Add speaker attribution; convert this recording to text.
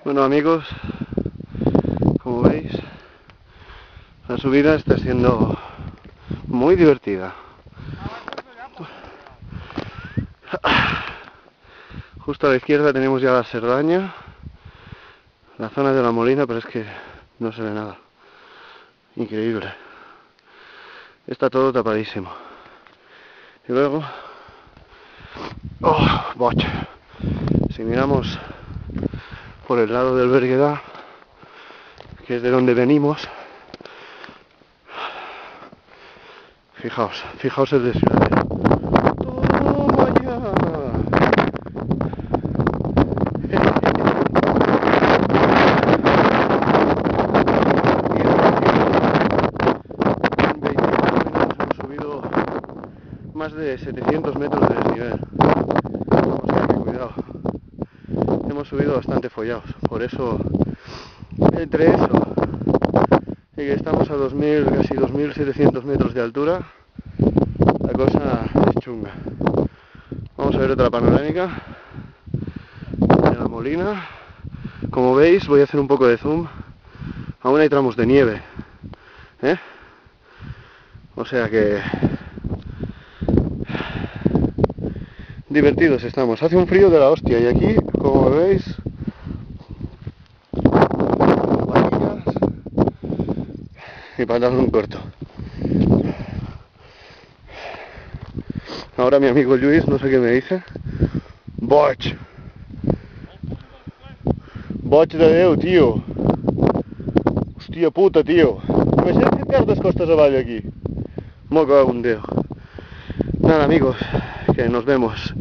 Speaker 1: Bueno amigos, como veis, la subida está siendo muy divertida. Justo a la izquierda tenemos ya la Cerdaña, la zona de la Molina, pero es que no se ve nada. Increíble. Está todo tapadísimo. Y luego, boch. Si miramos por el lado del Berguedá, que es de donde venimos, fijaos el desfile. ¡Toma ya! Hemos subido más de 700 metros de desnivel. O sea que cuidado. Hemos subido bastante follados. Por eso, entre eso y que estamos a 2000, casi 2700 metros de altura, la cosa es chunga. Vamos a ver otra panorámica de la Molina. Como veis, voy a hacer un poco de zoom. Aún hay tramos de nieve, o sea que divertidos estamos. Hace un frío de la hostia y aquí, como veis, varillas y pantalón corto. Ahora mi amigo Luis, no sé qué me dice. Boig de Déu, tío. Hostia puta, tío. Imagina't que et perdes costes avall aquí. Mo cago en Déu. Nada amigos, que nos vemos.